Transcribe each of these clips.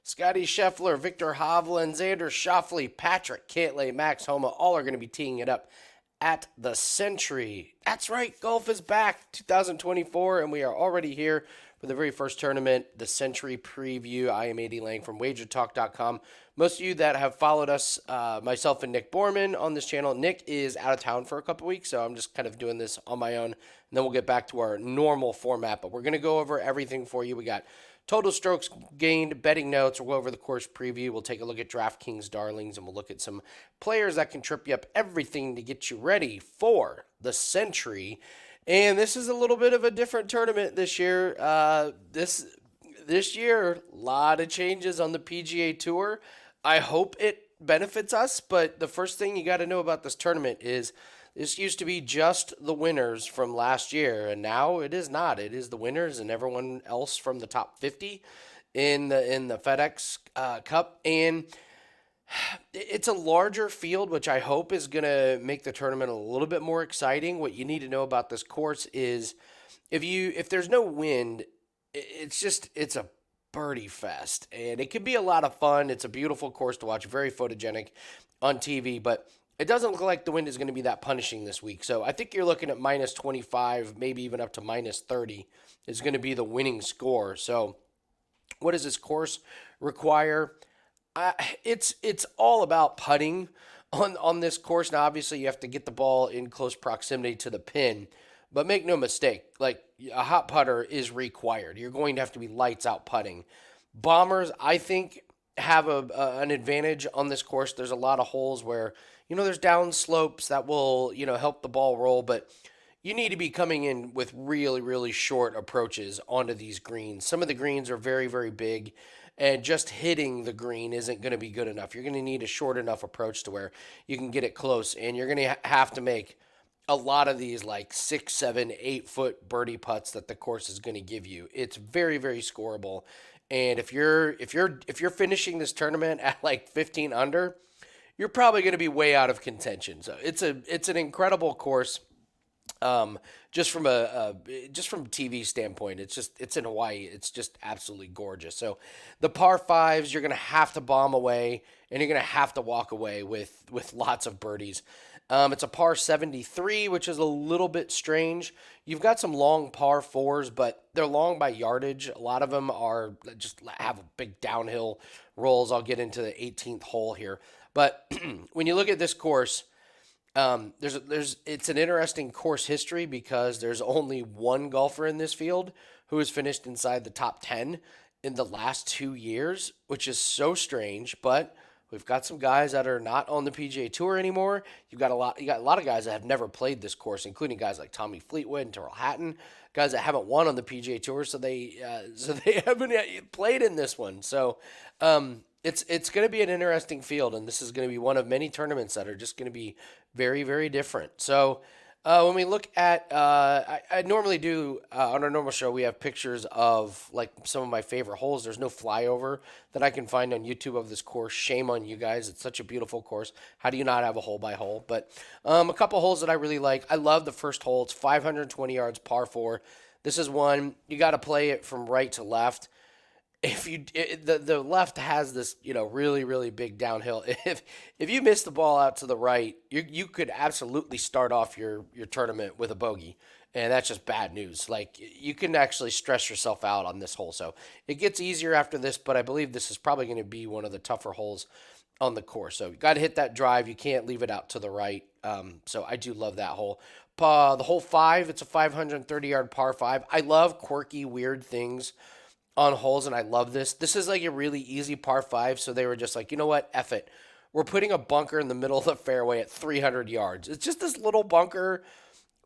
Scottie Scheffler, Viktor Hovland, Xander Schauffele, Patrick Cantlay, Max Homa, all are going to be teeing it up at the Sentry. That's right, golf is back, 2024, and we are already here for the very first tournament, the Sentry Preview. I am AD Lang from WagerTalk.com. Most of you that have followed us, myself and Nick Borman on this channel, Nick is out of town for a couple weeks, so I'm just kind of doing this on my own, and then we'll get back to our normal format, but we're going to go over everything for you. We got total strokes gained, betting notes. We'll go over the course preview. We'll take a look at Draftkings Darlings, and we'll look at some players that can trip you up. Everything to get you ready for the Sentry. And this is a little bit of a different tournament this year. This year, a lot of changes on the PGA Tour. I hope it benefits us, but the first thing you got to know about this tournament is this used to be just the winners from last year, and now it is not. It is the winners and everyone else from the top 50 in the FedEx Cup, and it's a larger field, which I hope is going to make the tournament a little bit more exciting. What you need to know about this course is if there's no wind, it's a birdie fest, and it can be a lot of fun. It's a beautiful course to watch, very photogenic on TV, but it doesn't look like the wind is going to be that punishing this week. So I think you're looking at minus 25, maybe even up to minus 30 is going to be the winning score. So what does this course require? It's all about putting on this course. Now, obviously, you have to get the ball in close proximity to the pin. But make no mistake, like a hot putter is required. You're going to have to be lights out putting. Bombers, I think, have an advantage on this course. There's a lot of holes where, there's down slopes that will, help the ball roll, but you need to be coming in with really, really short approaches onto these greens. Some of the greens are very, very big, and just hitting the green isn't going to be good enough. You're going to need a short enough approach to where you can get it close, and you're going to have to make a lot of these like 6, 7, 8 foot birdie putts that the course is going to give you. It's very, very scoreable. And if you're finishing this tournament at like 15 under, you're probably going to be way out of contention. So it's an incredible course. Just from TV standpoint, it's in Hawaii. It's just absolutely gorgeous. So the par fives, you're going to have to bomb away, and you're going to have to walk away with lots of birdies. It's a par 73, which is a little bit strange. You've got some long par fours, but they're long by yardage. A lot of them are just have big downhill rolls. I'll get into the 18th hole here. But when you look at this course, it's an interesting course history because there's only one golfer in this field who has finished inside the top 10 in the last 2 years, which is so strange, but we've got some guys that are not on the PGA Tour anymore. You got a lot of guys that have never played this course, including guys like Tommy Fleetwood and Tyrrell Hatton, guys that haven't won on the PGA Tour, so they haven't played in this one. So it's going to be an interesting field, and this is going to be one of many tournaments that are just going to be very, very different. So when we look at, I normally do, on our normal show, we have pictures of like some of my favorite holes. There's no flyover that I can find on YouTube of this course. Shame on you guys. It's such a beautiful course. How do you not have a hole by hole? But a couple holes that I really like. I love the first hole. It's 520 yards, par 4. This is one, you got to play it from right to left. The left has this really, really big downhill. If you miss the ball out to the right, you could absolutely start off your tournament with a bogey, and that's just bad news. Like, you can actually stress yourself out on this hole. So it gets easier after this, but I believe this is probably going to be one of the tougher holes on the course. So you got to hit that drive. You can't leave it out to the right. So I do love that hole. The hole 5, it's a 530-yard par 5. I love quirky, weird things on holes, and I love this. This is like a really easy par 5, so they were just like, you know what, F it. We're putting a bunker in the middle of the fairway at 300 yards. It's just this little bunker,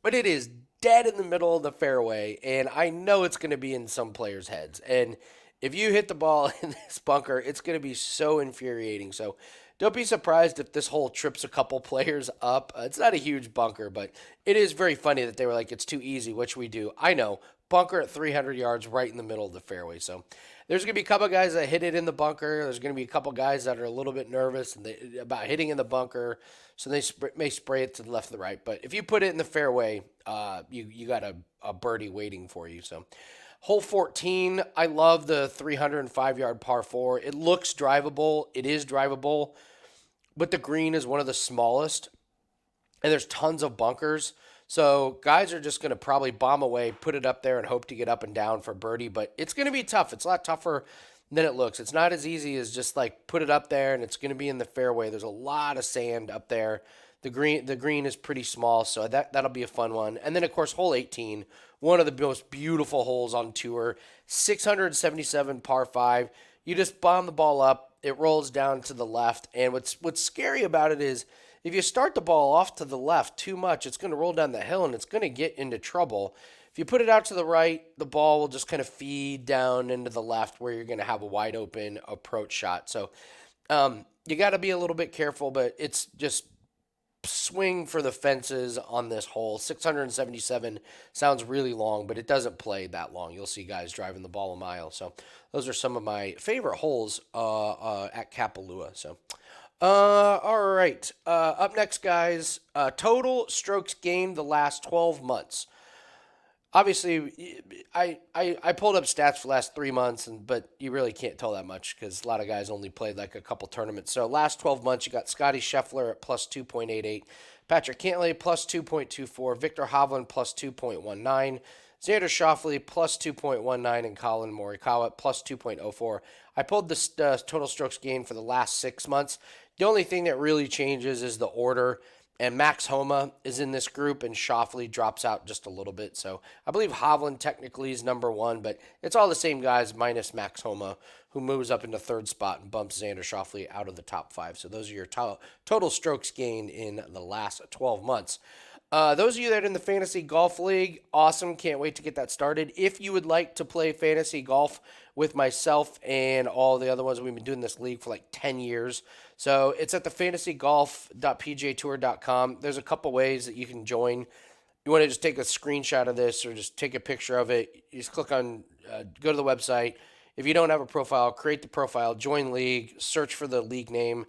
but it is dead in the middle of the fairway, and I know it's going to be in some players' heads. And if you hit the ball in this bunker, it's going to be so infuriating. So don't be surprised if this hole trips a couple players up. It's not a huge bunker, but it is very funny that they were like, it's too easy. What should we do? I know. Bunker at 300 yards right in the middle of the fairway. So there's going to be a couple of guys that hit it in the bunker. There's going to be a couple of guys that are a little bit nervous about hitting in the bunker, so they may spray it to the left or the right. But if you put it in the fairway, you got a birdie waiting for you. So Hole 14, I love the 305-yard par 4. It looks drivable. It is drivable, but the green is one of the smallest, and there's tons of bunkers. So guys are just going to probably bomb away, put it up there, and hope to get up and down for birdie. But it's going to be tough. It's a lot tougher than it looks. It's not as easy as just like put it up there and it's going to be in the fairway. There's a lot of sand up there. The green is pretty small, so that'll be a fun one. And then of course hole 18, one of the most beautiful holes on tour, 677 par 5. You just bomb the ball up, it rolls down to the left, and what's scary about it is if you start the ball off to the left too much, it's going to roll down the hill and it's going to get into trouble. If you put it out to the right, the ball will just kind of feed down into the left where you're going to have a wide open approach shot. So you got to be a little bit careful, but it's just swing for the fences on this hole. 677 sounds really long, but it doesn't play that long. You'll see guys driving the ball a mile. So those are some of my favorite holes at Kapalua. So. All right. Up next, guys. Total strokes gained the last 12 months. Obviously, I pulled up stats for the last 3 months, but you really can't tell that much because a lot of guys only played like a couple tournaments. So last 12 months, you got Scottie Scheffler at plus 2.88, Patrick Cantlay plus 2.24, Viktor Hovland plus 2.19, Xander Schauffele plus 2.19, and Colin Morikawa plus 2.04. I pulled the total strokes gained for the last 6 months. The only thing that really changes is the order, and Max Homa is in this group, and Schauffele drops out just a little bit. So I believe Hovland technically is number 1, but it's all the same guys minus Max Homa, who moves up into third spot and bumps Xander Schauffele out of the top 5. So those are your total strokes gained in the last 12 months. Those of you that are in the Fantasy Golf League, awesome. Can't wait to get that started. If you would like to play fantasy golf with myself and all the other ones, we've been doing this league for like 10 years. So it's at the fantasygolf.pgatour.com. There's a couple ways that you can join. You want to just take a screenshot of this or just take a picture of it. You just click on, go to the website. If you don't have a profile, create the profile, join league, search for the league name,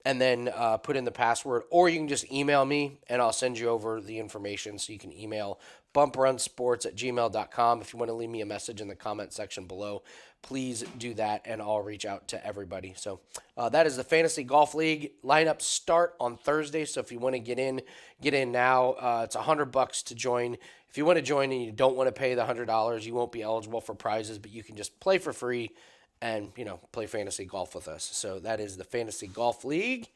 and then put in the password. Or you can just email me, and I'll send you over the information. So you can email bumprunsports@gmail.com. If you want to leave me a message in the comment section below, please do that, and I'll reach out to everybody. So that is the Fantasy Golf League. Lineups start on Thursday, so if you want to get in now. It's $100 to join. If you want to join and you don't want to pay the $100, you won't be eligible for prizes, but you can just play for free and, play fantasy golf with us. So that is the Fantasy Golf League.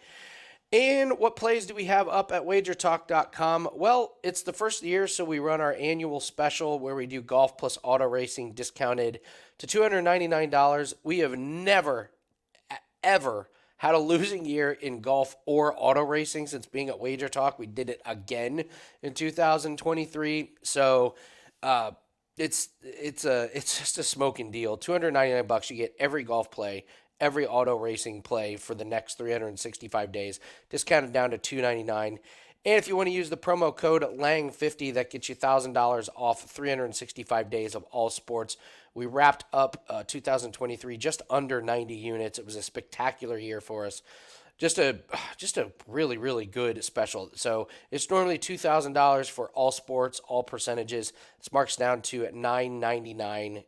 And what plays do we have up at wagertalk.com? Well, it's the first year, so we run our annual special where we do golf plus auto racing discounted to $299. We have never, ever had a losing year in golf or auto racing since being at Wager Talk. We did it again in 2023. So it's just a smoking deal. $299, you get every golf play, every auto racing play for the next 365 days, discounted down to $299. And if you want to use the promo code LANG50, that gets you $1,000 off 365 days of all sports. We wrapped up 2023 just under 90 units. It was a spectacular year for us. Just a really, really good special. So it's normally $2,000 for all sports, all percentages. This marks down to at $999.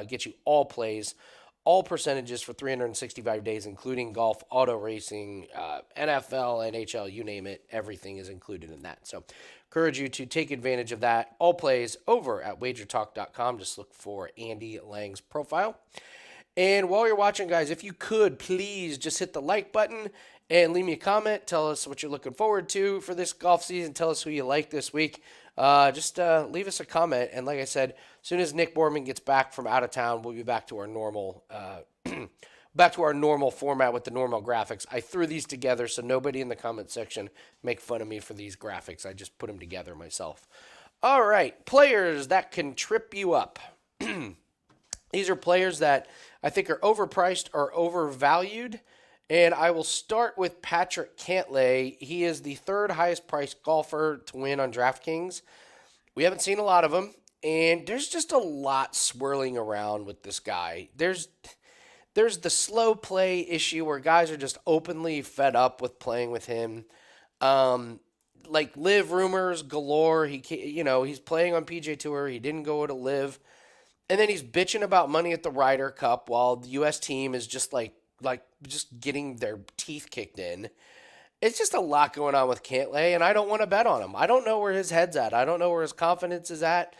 Get you all plays, all percentages for 365 days, including golf, auto racing, NFL, NHL, you name it. Everything is included in that. So encourage you to take advantage of that. All plays over at wagertalk.com. Just look for Andy Lang's profile. And while you're watching, guys, if you could, please just hit the like button and leave me a comment. Tell us what you're looking forward to for this golf season. Tell us who you like this week. Just leave us a comment. And like I said, as soon as Nick Borman gets back from out of town, we'll be back to our normal format with the normal graphics. I threw these together so nobody in the comment section make fun of me for these graphics. I just put them together myself. All right, players that can trip you up. These are players that I think are overpriced or overvalued. And I will start with Patrick Cantlay. He is the third highest priced golfer to win on DraftKings. We haven't seen a lot of them, and there's just a lot swirling around with this guy. There's the slow play issue where guys are just openly fed up with playing with him. Like live rumors galore. He's playing on PGA Tour. He didn't go to live. And then he's bitching about money at the Ryder Cup while the U.S. team is just like just getting their teeth kicked in. It's just a lot going on with Cantlay, and I don't want to bet on him. I don't know where his head's at. I don't know where his confidence is at.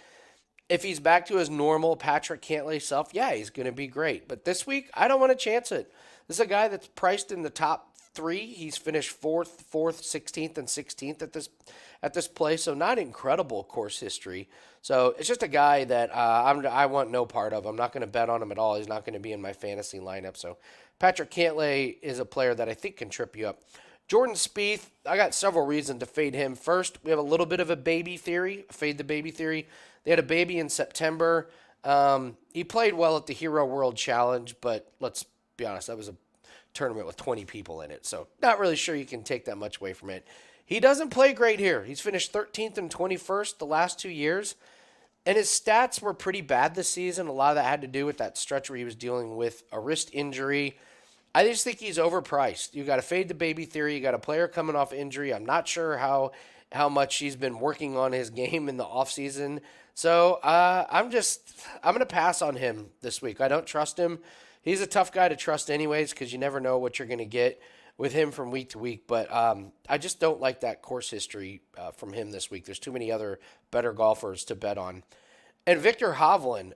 If he's back to his normal Patrick Cantlay self, yeah, he's going to be great. But this week, I don't want to chance it. This is a guy that's priced in the top three. He's finished fourth, 16th, and 16th at this place. So not incredible course history. So it's just a guy that I want no part of. I'm not going to bet on him at all. He's not going to be in my fantasy lineup. So Patrick Cantlay is a player that I think can trip you up. Jordan Spieth, I got several reasons to fade him. First, we have a little bit of a baby theory, fade the baby theory. They had a baby in September. He played well at the Hero World Challenge, but let's be honest, that was a tournament with 20 people in it, so not really sure you can take that much away from it. He doesn't play great here. He's finished 13th and 21st the last 2 years, and his stats were pretty bad this season. A lot of that had to do with that stretch where he was dealing with a wrist injury. I just think he's overpriced. You got to fade the baby theory. You got a player coming off injury. I'm not sure how much he's been working on his game in the offseason. So I'm going to pass on him this week. I don't trust him. He's a tough guy to trust anyways because you never know what you're going to get with him from week to week. But I just don't like that course history from him this week. There's too many other better golfers to bet on. And Viktor Hovland,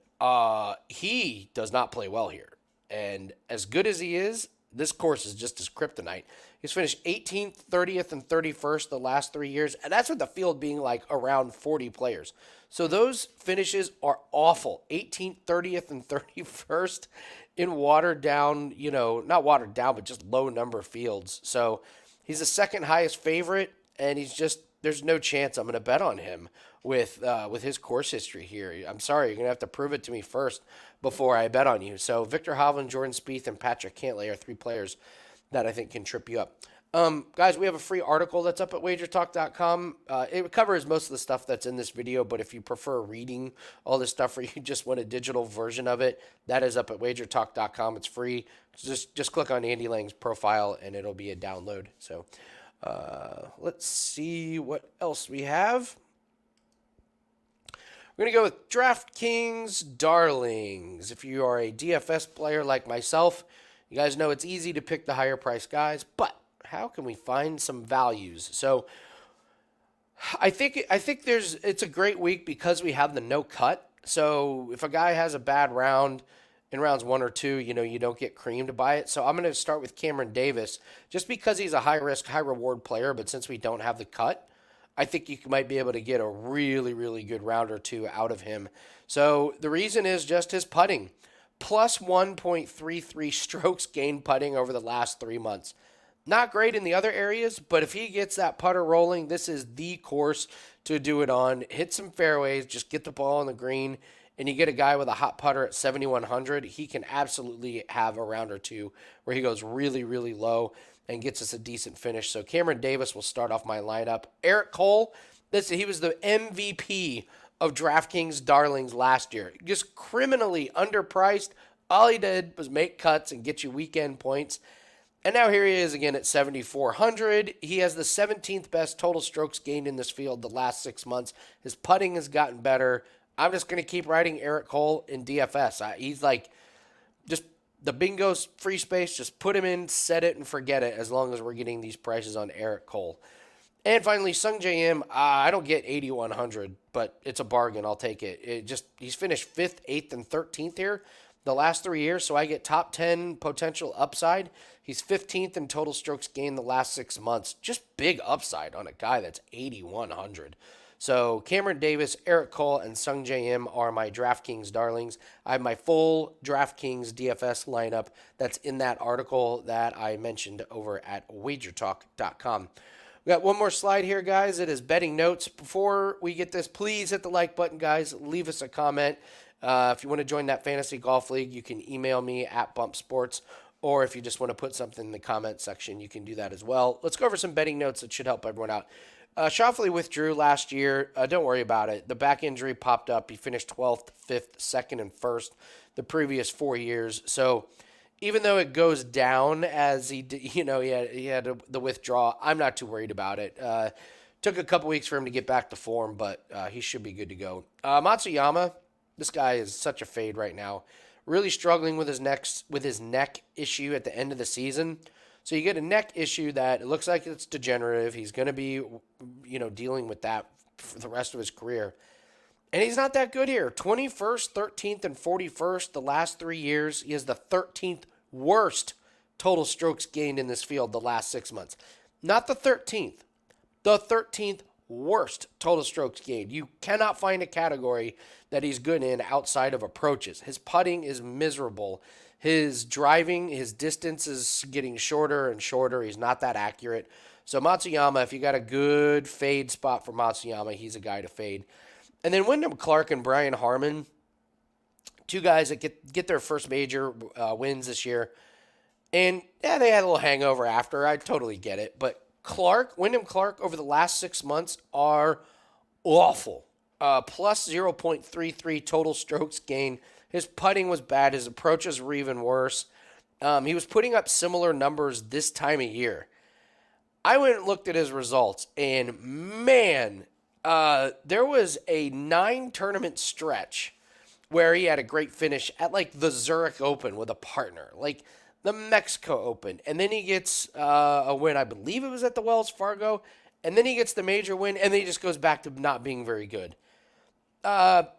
he does not play well here. And as good as he is, this course is just his kryptonite. He's finished 18th, 30th, and 31st the last 3 years. And that's with the field being like around 40 players. So those finishes are awful. 18th, 30th, and 31st in watered down, not watered down, but just low number fields. So he's the second highest favorite, and there's no chance I'm going to bet on him with his course history here. I'm sorry, you're going to have to prove it to me first before I bet on you. So Viktor Hovland, Jordan Spieth, and Patrick Cantlay are three players that I think can trip you up. Guys, we have a free article that's up at wagertalk.com. It covers most of the stuff that's in this video, but if you prefer reading all this stuff or you just want a digital version of it, that is up at wagertalk.com. It's free. Just click on Andy Lang's profile and it'll be a download. So let's see what else we have. We're going to go with Draftkings Darlings. If you are a DFS player like myself, you guys know it's easy to pick the higher price guys, but how can we find some values? So I think it's a great week because we have the no cut. So if a guy has a bad round in rounds 1 or 2, you don't get creamed by it. So I'm going to start with Cameron Davis just because he's a high risk, high reward player, but since we don't have the cut, I think you might be able to get a really, really good round or two out of him. So the reason is just his putting. Plus 1.33 strokes gained putting over the last 3 months. Not great in the other areas, but if he gets that putter rolling, this is the course to do it on. Hit some fairways, just get the ball on the green, and you get a guy with a hot putter at 7,100, he can absolutely have a round or two where he goes really, really low and gets us a decent finish. So Cameron Davis will start off my lineup. Eric Cole, he was the MVP of DraftKings Darlings last year. Just criminally underpriced. All he did was make cuts and get you weekend points. And now here he is again at 7,400. He has the 17th best total strokes gained in this field the last 6 months. His putting has gotten better. I'm just going to keep writing Eric Cole in DFS. He's like just the bingo's free space. Just put him in, set it, and forget it as long as we're getting these prices on Eric Cole. And finally, Sung J M. I don't get 8,100, but it's a bargain. I'll take it. He's finished 5th, 8th, and 13th here the last 3 years, so I get top 10 potential upside. He's 15th in total strokes gained the last 6 months. Just big upside on a guy that's 8,100. So Cameron Davis, Eric Cole, and Sung J M are my DraftKings darlings. I have my full DraftKings DFS lineup that's in that article that I mentioned over at wagertalk.com. We got one more slide here, guys. It is betting notes. Before we get this, please hit the like button, guys. Leave us a comment. If you want to join that fantasy golf league, you can email me at Bump Sports, or if you just want to put something in the comment section, you can do that as well. Let's go over some betting notes that should help everyone out. Schauffele withdrew last year. Don't worry about it. The back injury popped up. He finished 12th, 5th, 2nd, and 1st the previous 4 years. So even though it goes down as he had the withdrawal, I'm not too worried about it. Took a couple weeks for him to get back to form, but he should be good to go. Matsuyama, This guy is such a fade right now. Really struggling with his neck issue at the end of the season. So you get a neck issue that it looks like it's degenerative. He's going to be, dealing with that for the rest of his career. And he's not that good here. 21st, 13th, and 41st the last 3 years. He has the 13th worst total strokes gained in this field the last 6 months. Not the 13th. The 13th worst total strokes gained. You cannot find a category that he's good in outside of approaches. His putting is miserable. His driving, his distance is getting shorter and shorter. He's not that accurate. So Matsuyama, if you got a good fade spot for Matsuyama, he's a guy to fade. And then Wyndham Clark and Brian Harman, two guys that get their first major wins this year. And, yeah, they had a little hangover after. I totally get it. But Wyndham Clark, over the last 6 months are awful. Plus 0.33 total strokes gained. His putting was bad. His approaches were even worse. He was putting up similar numbers this time of year. I went and looked at his results, and, man, there was a 9-tournament stretch where he had a great finish at, like, the Zurich Open with a partner, like the Mexico Open. And then he gets a win, I believe it was at the Wells Fargo, and then he gets the major win, and then he just goes back to not being very good.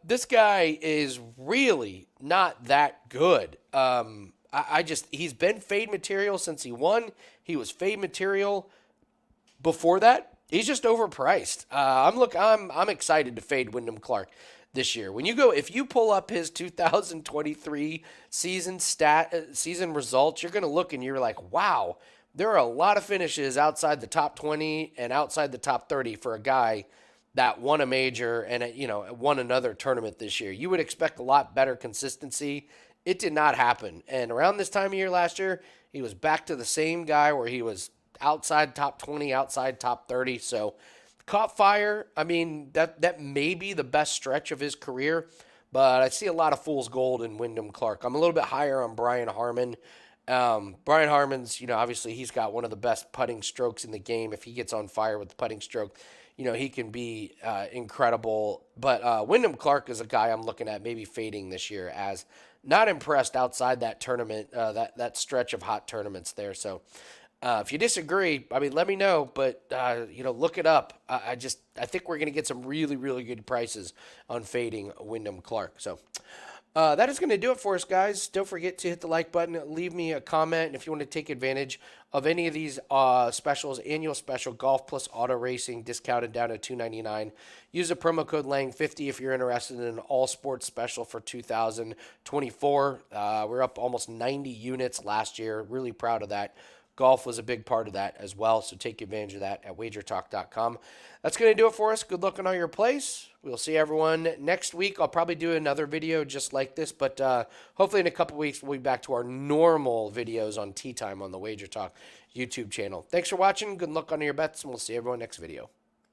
This guy is really not that good. He's been fade material since he won. He was fade material before that. He's just overpriced. I'm excited to fade Wyndham Clark this year. If you pull up his 2023 season results, you're going to look and you're like, wow, there are a lot of finishes outside the top 20 and outside the top 30 for a guy that won a major and won another tournament this year. You would expect a lot better consistency. It did not happen. And around this time of year last year, he was back to the same guy where he was outside top 20, outside top 30. So caught fire. I mean, that may be the best stretch of his career, but I see a lot of fool's gold in Wyndham Clark. I'm a little bit higher on Brian Harman. Brian Harman's, obviously he's got one of the best putting strokes in the game. If he gets on fire with the putting stroke, he can be incredible. But Wyndham Clark is a guy I'm looking at maybe fading this year, as not impressed outside that tournament, that stretch of hot tournaments there. So if you disagree, let me know. But look it up. I think we're gonna get some really, really good prices on fading Wyndham Clark. So. That is going to do it for us, guys. Don't forget to hit the like button. Leave me a comment. And if you want to take advantage of any of these specials, annual special, golf plus auto racing, discounted down to $299. Use the promo code LANG50 if you're interested in an all sports special for 2024. We're up almost 90 units last year. Really proud of that. Golf was a big part of that as well, so take advantage of that at wagertalk.com. That's going to do it for us. Good luck on all your plays. We'll see everyone next week. I'll probably do another video just like this, but hopefully in a couple weeks we'll be back to our normal videos on Tee Time on the Wager Talk YouTube channel. Thanks for watching. Good luck on your bets, and we'll see everyone next video.